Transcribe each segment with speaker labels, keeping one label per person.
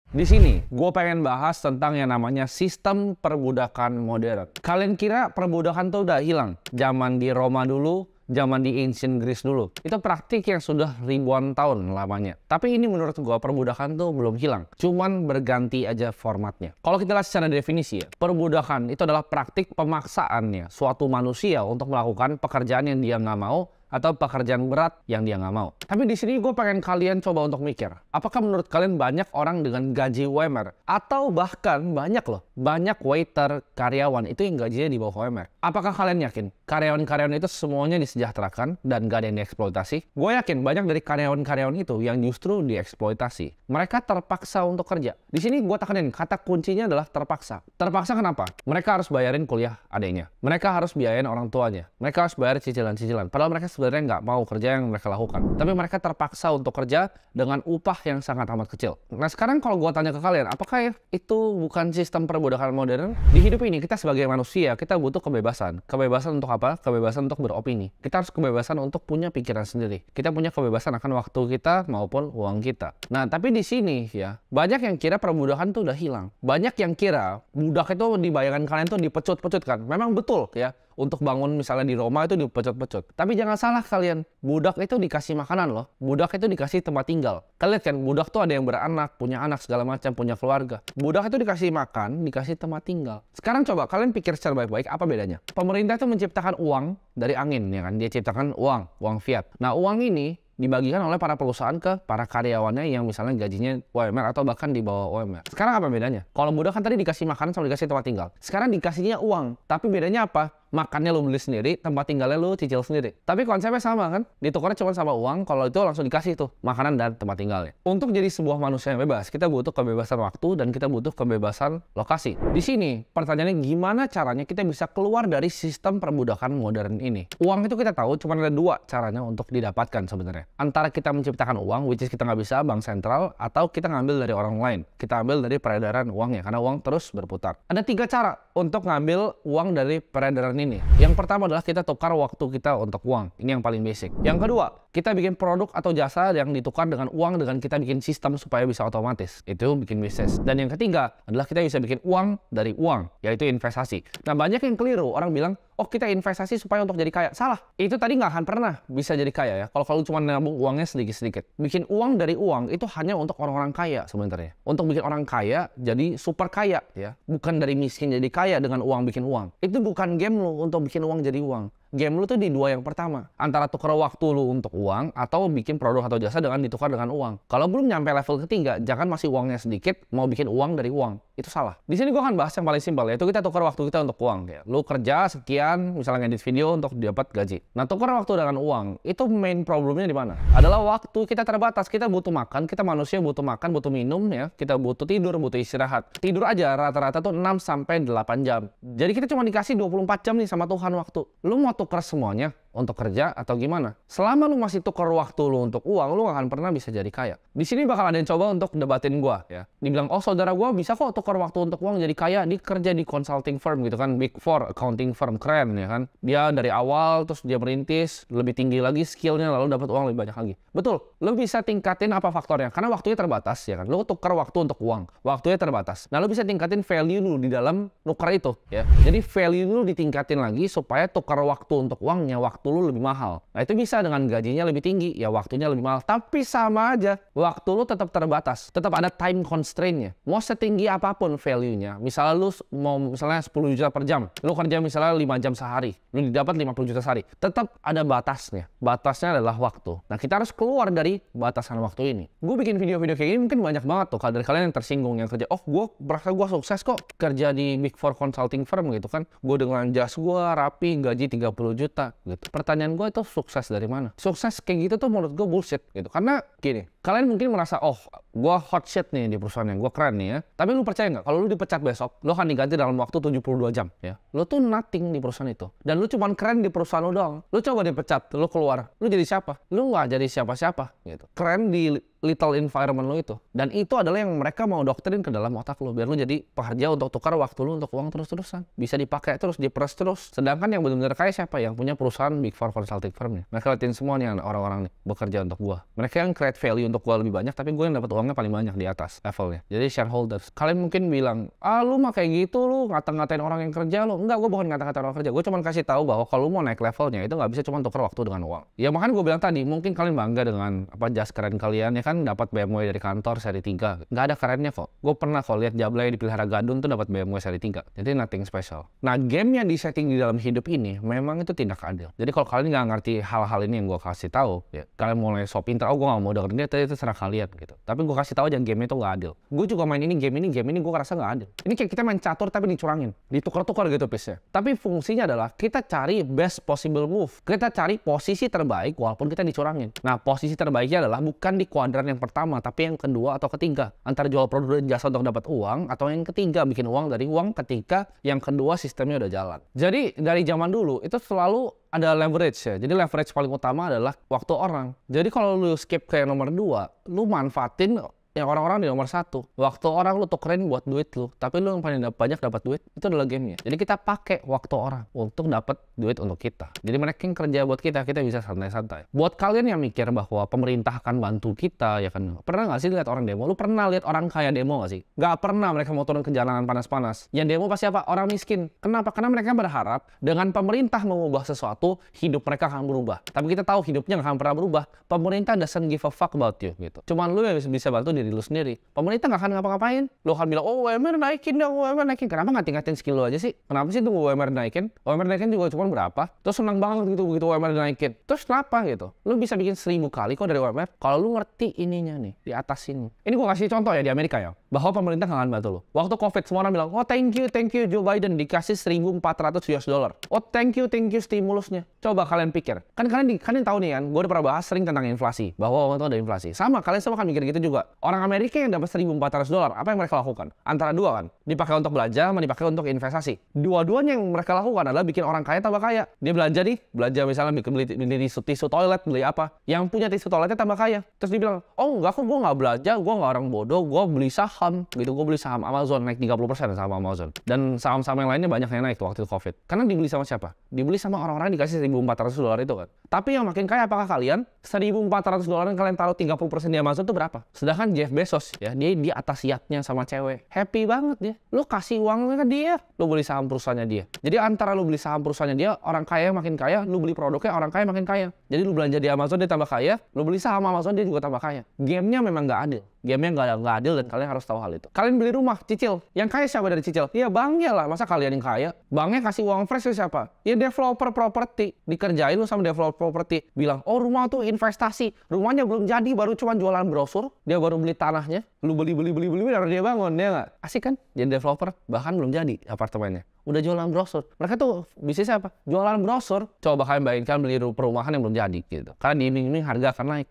Speaker 1: Di sini, gue pengen bahas tentang yang namanya sistem perbudakan modern. Kalian kira perbudakan tuh udah hilang? Zaman di Roma dulu, zaman di ancient Greece dulu. Itu praktik yang sudah ribuan tahun lamanya. Tapi ini menurut gue perbudakan tuh belum hilang. Cuman berganti aja formatnya. Kalau kita lihat secara definisi ya, perbudakan itu adalah praktik pemaksaannya suatu manusia untuk melakukan pekerjaan yang dia nggak mau atau pekerjaan berat yang dia nggak mau. Tapi di sini gue pengen kalian coba untuk mikir, apakah menurut kalian banyak orang dengan gaji UMR? Atau bahkan banyak waiter, karyawan itu yang gajinya di bawah UMR? Apakah kalian yakin karyawan-karyawan itu semuanya disejahterakan dan gak ada yang dieksploitasi? Gue yakin banyak dari karyawan-karyawan itu yang justru dieksploitasi. Mereka terpaksa untuk kerja. Di sini gue tekanin, kata kuncinya adalah terpaksa. Terpaksa kenapa? Mereka harus bayarin kuliah adiknya. Mereka harus biayain orang tuanya. Mereka harus bayar cicilan-cicilan. Padahal mereka sebenarnya nggak mau kerja yang mereka lakukan. Tapi mereka terpaksa untuk kerja dengan upah yang sangat amat kecil. Nah sekarang kalau gue tanya ke kalian, apakah itu bukan sistem perbudakan modern? Di hidup ini kita sebagai manusia, kita butuh kebebasan. Kebebasan untuk apa? Kebebasan untuk beropini. Kita harus kebebasan untuk punya pikiran sendiri. Kita punya kebebasan akan waktu kita maupun uang kita. Nah tapi di sini ya, banyak yang kira perbudakan tuh udah hilang. Banyak yang kira budak itu di bayangan kalian tuh dipecut-pecut kan. Memang betul ya. Untuk bangun misalnya di Roma itu dipecut-pecut. Tapi jangan salah kalian, budak itu dikasih makanan loh. Budak itu dikasih tempat tinggal. Kalian lihat kan, budak tuh ada yang beranak, punya anak segala macam, punya keluarga. Budak itu dikasih makan, dikasih tempat tinggal. Sekarang coba kalian pikir secara baik-baik, apa bedanya? Pemerintah itu menciptakan uang dari angin, ya kan? Dia ciptakan uang fiat. Nah, uang ini dibagikan oleh para perusahaan ke para karyawannya yang misalnya gajinya UMR atau bahkan di bawah UMR. Sekarang apa bedanya? Kalau budak kan tadi dikasih makanan sama dikasih tempat tinggal. Sekarang dikasihnya uang. Tapi bedanya apa? Makannya lu beli sendiri, tempat tinggalnya lu cicil sendiri. Tapi konsepnya sama kan? Ditukarnya cuma sama uang, kalau itu langsung dikasih tuh makanan dan tempat tinggalnya. Untuk jadi sebuah manusia yang bebas, kita butuh kebebasan waktu dan kita butuh kebebasan lokasi. Di sini pertanyaannya gimana caranya kita bisa keluar dari sistem perbudakan modern ini? Uang itu kita tahu cuma ada dua caranya untuk didapatkan sebenarnya. Antara kita menciptakan uang, which is kita nggak bisa, bank sentral, atau kita ngambil dari orang lain. Kita ambil dari peredaran uangnya, karena uang terus berputar. Ada 3 cara untuk ngambil uang dari peredaran ini. Yang pertama adalah kita tukar waktu kita untuk uang. Ini yang paling basic. Yang kedua, kita bikin produk atau jasa yang ditukar dengan uang dengan kita bikin sistem supaya bisa otomatis. Itu bikin bisnis. Dan yang ketiga adalah kita bisa bikin uang dari uang, yaitu investasi. Nah, banyak yang keliru. Orang bilang, oh kita investasi supaya untuk jadi kaya. Salah. Itu tadi nggak akan pernah bisa jadi kaya ya. Kalau cuma nabung uangnya sedikit-sedikit. Bikin uang dari uang itu hanya untuk orang-orang kaya sebenarnya. Untuk bikin orang kaya jadi super kaya ya. Bukan dari miskin jadi kaya dengan uang bikin uang. Itu bukan game lo untuk bikin uang jadi uang. Game lu tuh di dua yang pertama. Antara tukar waktu lu untuk uang atau bikin produk atau jasa dengan ditukar dengan uang. Kalau belum nyampe level ketiga, jangan masih uangnya sedikit mau bikin uang dari uang. Itu salah. Di sini gua akan bahas yang paling simpel, yaitu kita tukar waktu kita untuk uang. Ya. Lu kerja sekian, misalnya ngedit video untuk dapat gaji. Nah, tukar waktu dengan uang, itu main problemnya di mana? Adalah waktu kita terbatas. Kita butuh makan, kita manusia butuh makan, butuh minum ya. Kita butuh tidur, butuh istirahat. Tidur aja rata-rata tuh 6 sampai 8 jam. Jadi kita cuma dikasih 24 jam nih sama Tuhan waktu. Lu mau tukar semuanya untuk kerja atau gimana? Selama lu masih tukar waktu lu untuk uang, lu gak akan pernah bisa jadi kaya. Di sini bakal ada yang coba untuk debatin gua ya. Dibilang, oh saudara gua bisa kok tukar waktu untuk uang jadi kaya. Dia kerja di consulting firm gitu kan, Big Four accounting firm, keren ya kan. Dia dari awal terus dia merintis, lebih tinggi lagi skillnya lalu dapat uang lebih banyak lagi. Betul, lu bisa tingkatin apa faktornya? Karena waktunya terbatas ya kan. Lu tukar waktu untuk uang, waktunya terbatas. Nah lu bisa tingkatin value lu di dalam nuker itu ya. Jadi value lu ditingkatin lagi supaya tukar waktu untuk uangnya, waktu lu lebih mahal. Nah itu bisa dengan gajinya lebih tinggi, ya waktunya lebih mahal. Tapi sama aja, waktu lu tetap terbatas. Tetap ada time constraint-nya. Mau setinggi apapun value-nya. Misalnya lu mau misalnya 10 juta per jam. Lu kerja misalnya 5 jam sehari. Lu didapat 50 juta sehari. Tetap ada batasnya. Batasnya adalah waktu. Nah kita harus keluar dari batasan waktu ini. Gue bikin video-video kayak gini mungkin banyak banget tuh. Dari kalian yang tersinggung yang kerja, oh gue berasa gue sukses kok kerja di Big Four consulting firm gitu kan. Gue dengan jas gue rapi, gaji 30 juta gitu. Pertanyaan gue itu sukses dari mana? Sukses kayak gitu tuh menurut gue bullshit gitu. Karena gini, kalian mungkin merasa, oh gue hot shit nih di perusahaan yang gue keren nih ya. Tapi lu percaya nggak? Kalau lu dipecat besok, lu akan diganti dalam waktu 72 jam ya. Lu tuh nothing di perusahaan itu. Dan lu cuman keren di perusahaan lu doang. Lu coba dipecat, lu keluar. Lu jadi siapa? Lu nggak jadi siapa-siapa gitu. Keren di little environment lo itu. Dan itu adalah yang mereka mau doktrin ke dalam otak lo, biar lo jadi pekerja untuk tukar waktu lo untuk uang terus-terusan. Bisa dipakai terus, diperes terus. Sedangkan yang benar-benar kaya siapa? Yang punya perusahaan Big Four consulting firm nih. Mereka liatin semua nih orang-orang nih bekerja untuk gua. Mereka yang create value untuk gua lebih banyak, tapi gue yang dapat uangnya paling banyak di atas levelnya. Jadi shareholders. Kalian mungkin bilang, lu mah kayak gitu, lu ngata-ngatain orang yang kerja lo. Enggak, gue bukan ngata-ngatain orang kerja. Gue cuma kasih tahu bahwa kalau lu mau naik levelnya itu nggak bisa cuma tukar waktu dengan uang. Ya makanya gue bilang tadi, mungkin kalian bangga dengan jas keren kalian ya kan, dapat BMW dari kantor seri 3. Nggak ada kerennya kok. Gue pernah kok lihat Jablay dipelihara gadun tuh dapat BMW seri 3. Jadi nothing special. Nah, game yang disetting di dalam hidup ini memang itu tidak adil. Jadi kalau kalian nggak ngerti hal-hal ini yang gue kasih tahu, ya kalian mulai sok pintar, gue nggak mau dengerin dia, itu serah kalian gitu. Tapi gue kasih tahu aja game itu nggak adil. Gue juga main game ini gue ngerasa nggak adil. Ini kayak kita main catur tapi dicurangin, ditukar-tukar gitu piece-nya. Tapi fungsinya adalah kita cari best possible move. Kita cari posisi terbaik walaupun kita dicurangin. Nah, posisi terbaiknya adalah bukan di kuadran yang pertama, tapi yang kedua atau ketiga. Antara jual produk dan jasa untuk dapat uang, atau yang ketiga bikin uang dari uang ketika yang kedua sistemnya udah jalan. Jadi dari zaman dulu itu selalu ada leverage ya. Jadi leverage paling utama adalah waktu orang. Jadi kalau lu skip ke nomor 2, lu manfaatin yang orang-orang di nomor 1. Waktu orang lu tukerin buat duit lu, tapi lu yang paling banyak dapat duit, itu adalah gamenya. Jadi kita pakai waktu orang untuk dapat duit untuk kita. Jadi mereka yang kerja buat kita bisa santai-santai. Buat kalian yang mikir bahwa pemerintah akan bantu kita, ya kan, pernah nggak sih lihat orang demo? Lu pernah lihat orang kaya demo nggak sih? Nggak pernah. Mereka mau turun ke jalanan panas-panas. Yang demo pasti apa? Orang miskin. Kenapa? Karena mereka berharap dengan pemerintah mengubah sesuatu, hidup mereka akan berubah. Tapi kita tahu hidupnya nggak akan pernah berubah. Pemerintah doesn't give a fuck about you gitu. Cuman lu yang bisa bantu diri lu sendiri. Pemerintah nggak akan ngapa-ngapain. Lu akan bilang, oh UMR naikin dong, UMR naikin. Kenapa nggak tingkatin skill lu aja sih? Kenapa sih tunggu UMR naikin? UMR naikin juga cuma berapa? Terus senang banget gitu begitu UMR naikin. Terus kenapa gitu? Lu bisa bikin 1000 kali kok dari UMR kalau lu ngerti ininya nih, di atas ini. Ini gua kasih contoh ya di Amerika ya, bahwa pemerintah nggak akan bantu lu. Waktu COVID semua orang bilang, oh thank you Joe Biden dikasih 1.400 US dollar. Oh thank you stimulusnya. Coba kalian pikir. Kan kalian tahu nih kan, gue udah pernah bahas sering tentang inflasi, bahwa waktu itu ada inflasi. Sama, kalian semua kan mikir gitu juga. Orang Amerika yang dapat 1.400 dolar, apa yang mereka lakukan? Antara dua kan, dipakai untuk belanja, sama dipakai untuk investasi. Dua-duanya yang mereka lakukan adalah bikin orang kaya tambah kaya. Dia belanja misalnya beli tisu toilet, beli apa? Yang punya tisu toiletnya tambah kaya. Terus dia bilang, oh enggak kok, gue nggak belanja, gue nggak orang bodoh, gue beli saham gitu. Gue beli saham Amazon, naik 30% saham Amazon. Dan saham-saham yang lainnya banyak yang naik waktu itu COVID. Karena dibeli sama siapa? Dibeli sama orang-orang yang dikasih 1.400 dolar itu kan. Tapi yang makin kaya apakah kalian? 1.400 dolar yang kalian taruh 30% di Amazon itu berapa? Sedangkan Jeff Bezos ya, dia di atas yachtnya sama cewek. Happy banget dia. Lu kasih uangnya ke dia, lu beli saham perusahaannya dia. Jadi antara lu beli saham perusahaannya dia, orang kaya makin kaya, lu beli produknya orang kaya makin kaya. Jadi lu belanja di Amazon dia tambah kaya, lu beli saham Amazon dia juga tambah kaya. Gamenya memang nggak adil. Gamenya nggak adil dan kalian harus tahu hal itu. Kalian beli rumah, cicil. Yang kaya siapa dari cicil? Ya banknya lah. Masa kalian yang kaya? Banknya kasih uang fresh ke siapa? Ya developer properti. Dikerjain lu sama developer properti. Bilang, oh rumah tuh investasi. Rumahnya belum jadi, baru cuma jualan brosur. Dia baru beli tanahnya. Lu beli, baru dia bangun. Dia nggak? Asik kan? Jadi developer. Bahkan belum jadi apartemennya. Udah jualan brosur. Mereka tuh bisnisnya apa? Jualan brosur. Coba kalian bayangkan beli perumahan yang belum jadi gitu. Karena diiming-iming harga akan naik.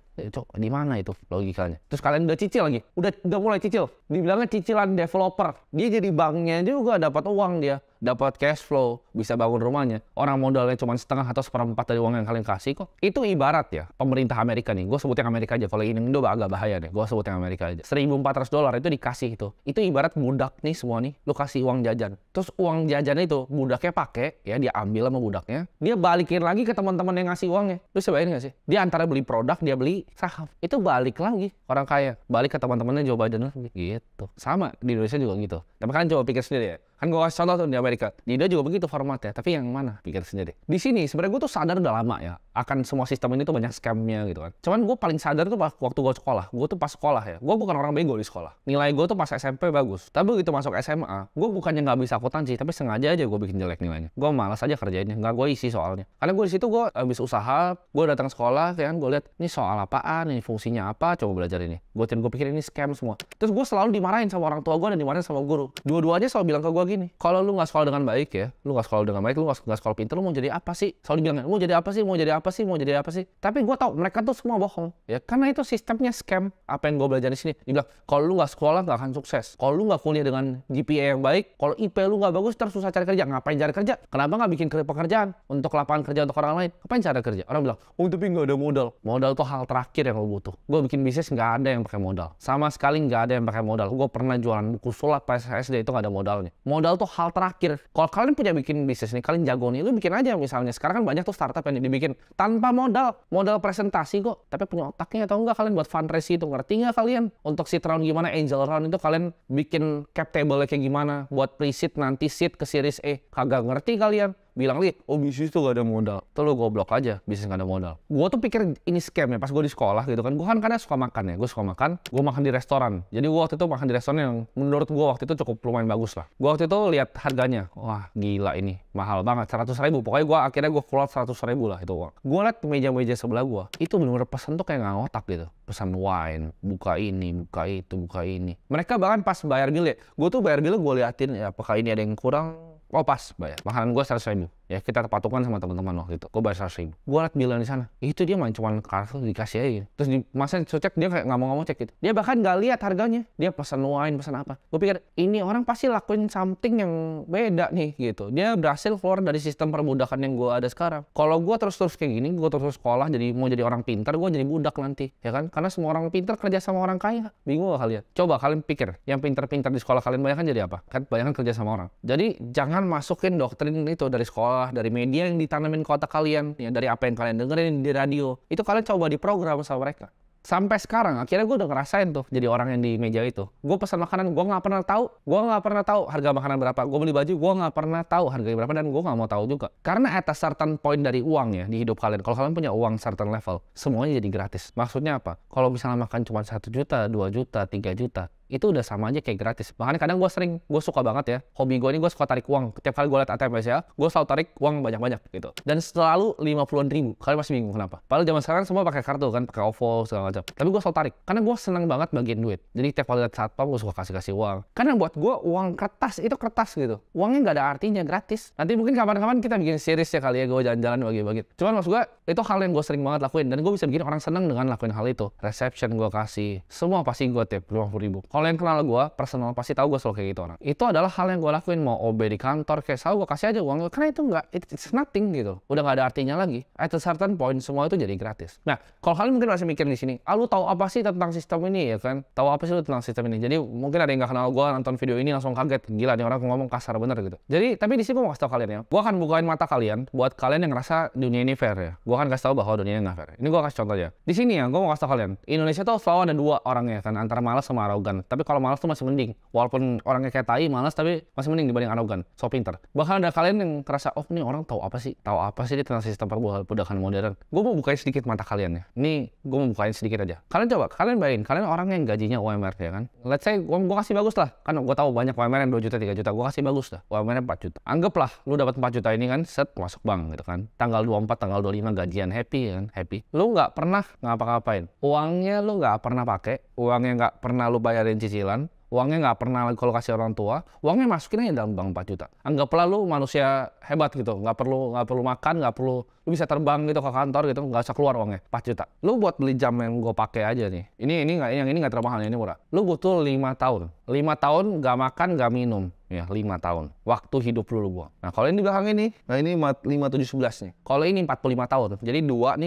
Speaker 1: Di mana itu logikanya? Terus kalian udah cicil lagi. Udah mulai cicil. Dibilangnya cicilan developer. Dia jadi banknya juga dapat uang dia. Dapat cash flow, bisa bangun rumahnya. Orang modalnya cuma setengah atau seperempat dari uang yang kalian kasih kok. Itu ibarat ya, pemerintah Amerika nih. Gue sebut yang Amerika aja. Kalau ini Indo agak bahaya deh. Gue sebut yang Amerika aja. 1.400 dolar itu dikasih itu. Itu ibarat budak nih semua nih. Lu kasih uang jajan. Terus uang jajan itu budaknya pakai, ya dia ambil sama budaknya. Dia balikin lagi ke teman-teman yang ngasih uangnya. Lu sebaiknya nggak sih? Dia antara beli produk, dia beli saham. Itu balik lagi orang kaya. Balik ke teman-temannya Joe Biden lagi. Gitu. Sama di Indonesia juga gitu. Tapi kalian coba pikir sendiri ya. Kan gue kasih contoh tuh di Amerika. Di Indo juga begitu formatnya. Tapi yang mana? Pikir sendiri. Di sini sebenarnya gue tuh sadar udah lama ya. Akan semua sistem ini tuh banyak scamnya gitu kan. Cuman gue paling sadar tuh waktu gue sekolah. Gue tuh pas sekolah ya. Gue bukan orang bego di sekolah. Nilai gue tuh pas SMP bagus. Tapi begitu masuk SMA, gue bukannya nggak bisa akuntansi. Tapi sengaja aja gue bikin jelek nilainya. Gue malas aja kerjainnya. Nggak gue isi soalnya. Karena gue di situ gue habis usaha. Gue datang sekolah kan. Gue lihat ini soal apaan. Ini fungsinya apa. Coba belajar ini. Gue pikir ini scam semua. Terus gue selalu dimarahin sama orang tua gue dan dimarahin sama guru. Dua-duanya selalu bilang ke gue gini, kalau lu nggak sekolah dengan baik ya, lu nggak sekolah dengan baik, lu nggak sekolah pintar, lu mau jadi apa sih? Selalu dibilang, mau jadi apa sih, mau jadi apa sih, mau jadi apa sih? Tapi gue tahu mereka tuh semua bohong, ya, karena itu sistemnya scam. Apa yang gue belajar di sini, dibilang kalau lu nggak sekolah nggak akan sukses, kalau lu nggak kuliah dengan GPA yang baik, kalau IP lu nggak bagus, terus susah cari kerja. Ngapain cari kerja? Kenapa nggak bikin pekerjaan untuk lapangan kerja untuk orang lain? Ngapain cari kerja? Orang bilang, oh tapi nggak ada modal. Modal tuh hal terakhir yang lo butuh. Gue bikin bisnis nggak ada yang pakai modal, sama sekali nggak ada yang pakai modal. Gue pernah jualan buku sulap pas SD, itu nggak ada modalnya. Modal tuh hal terakhir. Kalau kalian punya bikin bisnis nih, kalian jago nih, lu bikin aja. Misalnya sekarang kan banyak tuh startup yang dibikin tanpa modal presentasi kok, tapi punya otaknya atau enggak kalian buat fundraise itu, ngerti nggak kalian untuk seed round gimana, angel round itu kalian bikin cap table kayak gimana, buat pre-seed nanti seed ke series E, kagak ngerti kalian. Bilang lagi, oh bisnis tuh gak ada modal. Tuh lu goblok aja, bisnis gak ada modal. Gue tuh pikir ini scam ya, pas gue di sekolah gitu kan. Gue kan kadang suka makan ya, gue suka makan. Gue makan di restoran. Jadi gue waktu itu makan di restoran yang menurut gue waktu itu cukup lumayan bagus lah. Gue waktu itu lihat harganya, wah gila ini, mahal banget, 100.000. Pokoknya akhirnya gue keluar 100.000 lah itu uang. Gue liat meja-meja sebelah gue, itu bener-bener pesan tuh kayak nggak otak gitu. Pesan wine, buka ini, buka itu, buka ini. Mereka bahkan pas bayar bill ya, gue tuh bayar bill gue liatin ya, apakah ini ada yang kurang. Oh pas bayar, makanan gue 100.000. Ya kita patungan sama teman-teman waktu itu. Gue bayar 100.000. Gue liat bilan di sana. Itu dia main cuman kartu dikasih aja. Terus di masa cek dia kayak nggak mau cek gitu. Dia bahkan nggak lihat harganya. Dia pesan wine, pesan apa. Gue pikir ini orang pasti lakuin something yang beda nih gitu. Dia berhasil keluar dari sistem perbudakan yang gue ada sekarang. Kalau gue terus kayak gini, gue terus sekolah jadi mau jadi orang pintar, gue jadi budak nanti, ya kan? Karena semua orang pintar kerja sama orang kaya. Bingung gak kalian? Coba kalian pikir, yang pintar-pintar di sekolah kalian banyak kan jadi apa? Kan banyak kan kerja sama orang. Jadi jangan masukin doktrin itu dari sekolah, dari media yang ditanamin ke otak kalian, ya dari apa yang kalian dengerin di radio. Itu kalian coba diprogram sama mereka. Sampai sekarang, akhirnya gue udah ngerasain tuh jadi orang yang di meja itu. Gue pesan makanan, gue nggak pernah tahu harga makanan berapa. Gue beli baju, gue nggak pernah tahu harganya berapa, dan gue nggak mau tahu juga. Karena at a certain point dari uang ya di hidup kalian, kalau kalian punya uang certain level, semuanya jadi gratis. Maksudnya apa? Kalau misalnya makan cuma 1 juta, 2 juta, 3 juta, itu udah sama aja kayak gratis. Makanya kadang gue suka banget ya, hobi gue ini gue suka tarik uang. Setiap kali gue liat ATM ya, gue selalu tarik uang banyak-banyak gitu. Dan selalu 50-an ribu. Kalian pasti bingung kenapa? Padahal zaman sekarang semua pakai kartu kan, pakai OVO segala macam. Tapi gue selalu tarik, karena gue seneng banget bagiin duit. Jadi tiap kali liat satpam gue suka kasih uang. Karena buat gue uang kertas itu kertas gitu. Uangnya nggak ada artinya, gratis. Nanti mungkin kapan-kapan kita bikin series ya kali ya, gue jalan-jalan bagi-bagi. Cuman maksud gue itu hal yang gue sering banget lakuin, dan gue bisa bikin orang seneng dengan lakuin hal itu. Reception gue kasih, semua pasti gue tip 50.000. Kalau yang kenal gue personal pasti tahu gue selalu kayak gitu orang. Itu adalah hal yang gue lakuin, mau OB di kantor kayak selalu gue kasih aja uang, karena itu nggak, it's nothing gitu, udah nggak ada artinya lagi. At a certain point semua itu jadi gratis. Nah kalau kalian mungkin masih mikir di sini, lu tahu apa sih tentang sistem ini ya kan? Tahu apa sih lu tentang sistem ini? Jadi mungkin ada yang nggak kenal gue, nonton video ini langsung kaget, gila nih orang ngomong kasar bener gitu. Jadi tapi di sini gue mau kasih tau kalian ya, gue akan bukain mata kalian buat kalian yang ngerasa dunia ini fair ya. Gue akan kasih tau bahwa dunia ini nggak fair. Ini gue kasih contoh aja. Di sini ya gue mau kasih tau kalian, Indonesia tuh selalu ada dua orangnya kan, antara malas sama arogan. Tapi kalau malas tuh masih mending, walaupun orangnya kayak tai, malas, tapi masih mending dibanding arogan, so pinter. Bahkan ada kalian yang ngerasa, oh ini orang tahu apa sih dia tentang sistem perbudakan modern. Gue mau bukain sedikit mata kalian ya. Ini gue mau bukain sedikit aja. Kalian bayangin, kalian orang yang gajinya UMR ya kan. Let's say gue kasih bagus lah, kan gue tahu banyak UMR yang 2 juta 3 juta, gue kasih bagus lah, UMR 4 juta. Anggaplah lu dapat 4 juta ini kan, set masuk bank gitu kan. Tanggal 24, tanggal 25 gajian, happy kan, happy. Lu nggak pernah ngapa-ngapain. Uangnya lu nggak pernah pakai, uangnya nggak pernah lu bayarin cicilan. Uangnya nggak pernah kalau kasih orang tua, uangnya masukin aja dalam bank 4 juta. Anggaplah lu manusia hebat gitu, nggak perlu makan, nggak perlu, lu bisa terbang gitu ke kantor gitu, nggak usah keluar uangnya 4 juta. Lu buat beli jam yang gue pakai aja nih, ini nggak terlalu mahal, ini murah. Lu butuh 5 tahun, 5 tahun nggak makan nggak minum, ya 5 tahun. Waktu hidup lu buang. Nah kalau ini di belakang ini, nah ini 5, 7, 11 nih. Kalau ini 45 tahun, jadi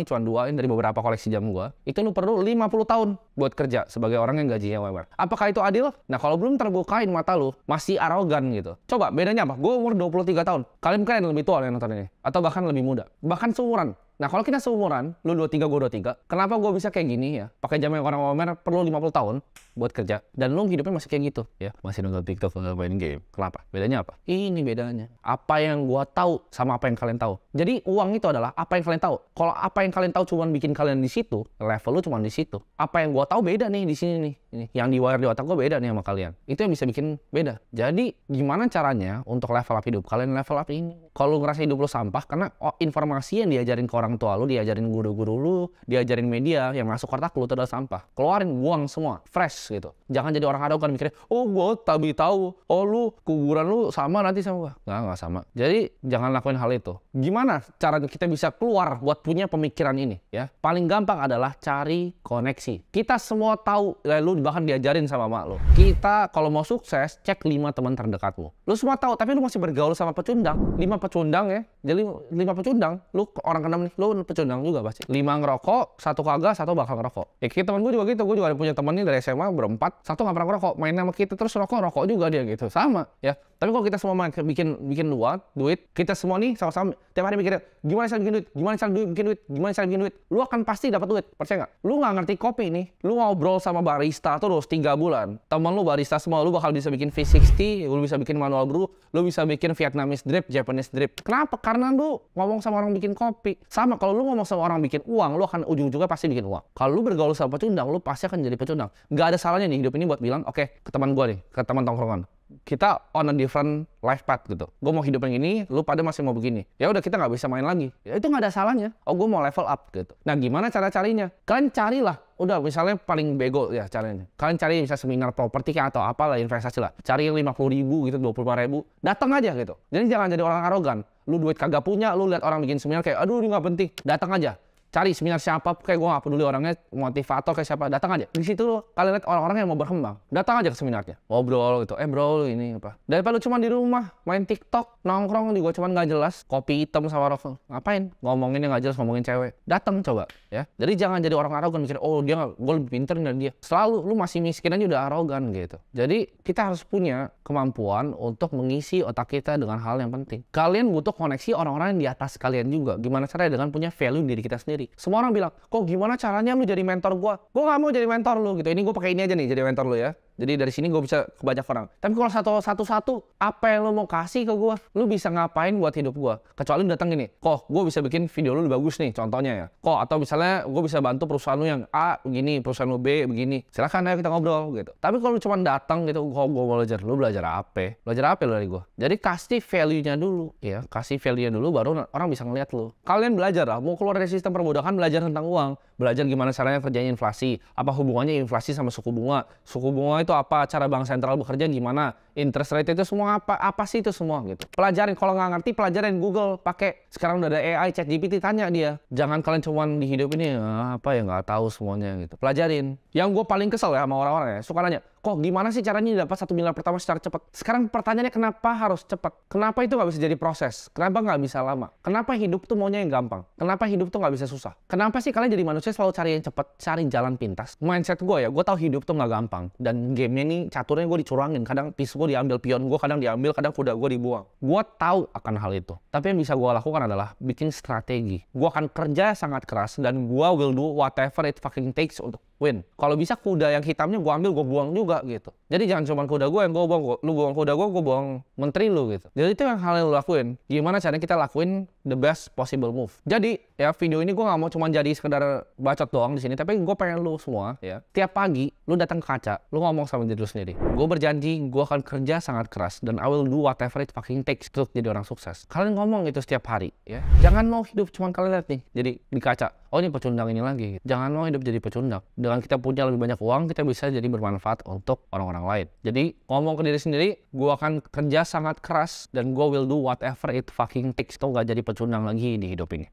Speaker 1: cuma dua ini dari beberapa koleksi jam gue. Itu lu perlu 50 tahun buat kerja sebagai orang yang gajinya UMR. Apakah itu adil? Nah kalau belum terbukain mata lu, masih arogan gitu. Coba bedanya apa? Gue umur 23 tahun. Kalian lebih tua yang nonton ini. Atau bahkan lebih muda. Bahkan seumuran. Nah kalau kita seumuran, lu 23, gue 23, kenapa gue bisa kayak gini ya? Pakai jam yang orang UMR perlu 50 tahun buat kerja, dan lu hidupnya masih kayak gitu ya, masih nonton TikTok, main game. Kenapa? Bedanya apa? Ini bedanya. Apa yang gue tahu sama apa yang kalian tahu. Jadi uang itu adalah apa yang kalian tahu. Kalau apa yang kalian tahu cuma bikin kalian di situ, level lu cuma di situ. Apa yang gue tahu beda nih di sini nih. Ini yang di wire di otak gue beda nih sama kalian. Itu yang bisa bikin beda. Jadi gimana caranya untuk level up hidup kalian, level up ini? Kalau lu ngerasa hidup lu sampah karena informasi yang diajarin ke orang tua lu, diajarin guru-guru lu, diajarin media yang masuk otak lu itu adalah sampah. Keluarin, buang semua, fresh gitu. Jangan jadi orang arogan mikirnya, oh gue tapi tahu, oh lu kuburan lu sama nanti sama gue. Nggak sama. Jadi jangan lakuin hal itu. Gimana caranya kita bisa keluar buat punya pemikiran ini ya? Paling gampang adalah cari koneksi. Kita semua tahu, lu bahkan diajarin sama mak lu. Kita kalau mau sukses, cek 5 teman terdekatmu. Lu semua tahu, tapi lu masih bergaul sama pecundang. 5 pecundang ya. Jadi 5 pecundang, lu orang keenam nih, lu pecundang juga pasti. 5 ngerokok, 1 kagak, 1 bakal ngerokok. Ya kayak temen gue juga gitu, gue juga ada punya temen nih dari SMA berempat, 1 nggak pernah ngerokok, main sama kita terus rokok juga dia gitu, sama ya. Tapi kalau kita semua bikin duit, kita semua nih sama-sama tiap hari mikirnya gimana cara bikin duit, gimana cara bikin duit, lu akan pasti dapat duit, percaya nggak? Lu nggak ngerti kopi nih, lu ngobrol sama barista terus 3 bulan, temen lu barista semua, lu bakal bisa bikin V60, lu bisa bikin manual brew, lu bisa bikin Vietnamese drip, Japanese drip. Kenapa? Karena lu ngomong sama orang bikin kopi. Sama kalau lu ngomong sama orang bikin uang, lu akan ujung-ujungnya pasti bikin uang. Kalau lu bergaul sama pecundang, lu pasti akan jadi pecundang. Nggak ada salahnya nih hidup ini buat bilang, oke, ke teman gua nih, ke teman tongkrongan, kita on a different life path gitu. Gue mau hidup yang ini, lu pada masih mau begini. Ya udah kita nggak bisa main lagi. Ya itu nggak ada salahnya. Oh gue mau level up gitu. Nah gimana cara carinya? Kalian carilah. Udah misalnya paling bego ya caranya. Kalian cari misalnya seminar properti atau apalah investasi lah. Cari yang 50.000 gitu, 25.000. Datang aja gitu. Jadi jangan jadi orang arogan. Lu duit kagak punya, lu lihat orang bikin seminar kayak aduh ini nggak penting. Datang aja. Cari seminar siapa, kayak gue gak peduli orangnya, motivator kayak siapa, datang aja. Di situ kalian lihat orang-orang yang mau berkembang, datang aja ke seminarnya. Ngobrol gitu, bro lu ini apa. Daripada lu cuma di rumah, main TikTok, nongkrong juga cuma gak jelas, kopi hitam sama rokok. Ngapain? Ngomongin yang gak jelas, ngomongin cewek. Datang coba ya. Jadi jangan jadi orang arogan mikir, oh dia gue lebih pinter dari dia. Selalu lu masih miskin aja udah arogan gitu. Jadi kita harus punya kemampuan untuk mengisi otak kita dengan hal yang penting. Kalian butuh koneksi orang-orang yang di atas kalian juga. Gimana caranya? Dengan punya value diri kita sendiri. Semua orang bilang, kok gimana caranya lu jadi mentor gue? Gue gak mau jadi mentor lu gitu. Ini gue pakai ini aja nih jadi mentor lu ya. Jadi dari sini gue bisa ke banyak orang. Tapi kalau satu-satu, apa yang lu mau kasih ke gue? Lu bisa ngapain buat hidup gue? Kecuali lu datang gini, kok gue bisa bikin video lu lebih bagus nih, contohnya ya. Kok atau misalnya gue bisa bantu perusahaan lu yang A begini, perusahaan lu B begini. Silakan ayo kita ngobrol gitu. Tapi kalau lu cuma datang gitu, kok gue mau belajar, lu belajar apa? Belajar apa lu dari gue? Jadi kasih value-nya dulu ya, kasih value-nya dulu baru orang bisa ngeliat lu. Kalian belajar lah, mau keluar dari sistem perbudakan, belajar tentang uang, belajar gimana caranya kerjanya inflasi, apa hubungannya inflasi sama suku bunga itu apa, cara bank sentral bekerja gimana, interest rate itu semua apa sih itu semua gitu. Pelajarin, kalau nggak ngerti pelajarin Google, pakai sekarang udah ada AI, ChatGPT, tanya dia. Jangan kalian cuman di hidup ini apa ya nggak tahu semuanya gitu. Pelajarin. Yang gue paling kesel ya sama orang-orang ya, suka nanya, kok gimana sih caranya dapat 1 miliar pertama secara cepat? Sekarang pertanyaannya kenapa harus cepat? Kenapa itu nggak bisa jadi proses? Kenapa nggak bisa lama? Kenapa hidup tuh maunya yang gampang? Kenapa hidup tuh nggak bisa susah? Kenapa sih kalian jadi manusia selalu cari yang cepat, cari jalan pintas? Mindset gue ya, gue tahu hidup tuh nggak gampang. Dan gamenya nih, caturnya gue dicurangin. Kadang piece gue diambil, pion gue kadang diambil, kadang kuda gue dibuang. Gue tahu akan hal itu. Tapi yang bisa gue lakukan adalah bikin strategi. Gue akan kerja sangat keras dan gue will do whatever it fucking takes untuk win. Kalau bisa kuda yang hitamnya gue ambil, gue buang juga gitu. Jadi jangan cuma kuda gue yang gue buang, lu buang kuda gue buang menteri lu gitu. Jadi itu yang hal yang lu lakuin. Gimana caranya kita lakuin the best possible move. Jadi ya video ini gue nggak mau cuma jadi sekedar bacot doang di sini, tapi gue pengen lu semua ya tiap pagi lu datang ke kaca, lu ngomong sama diri lu sendiri. Gue berjanji gue akan kerja sangat keras dan I will do whatever it fucking takes untuk jadi orang sukses. Kalian ngomong itu setiap hari ya. Jangan mau hidup cuma kalian lihat nih jadi di kaca, oh ini pecundang ini lagi. Jangan mau hidup jadi pecundang. Dengan kita punya lebih banyak uang, kita bisa jadi bermanfaat untuk orang-orang lain. Jadi ngomong ke diri sendiri, gue akan kerja sangat keras dan gue will do whatever it fucking takes untuk gak jadi pecundang lagi di hidup ini.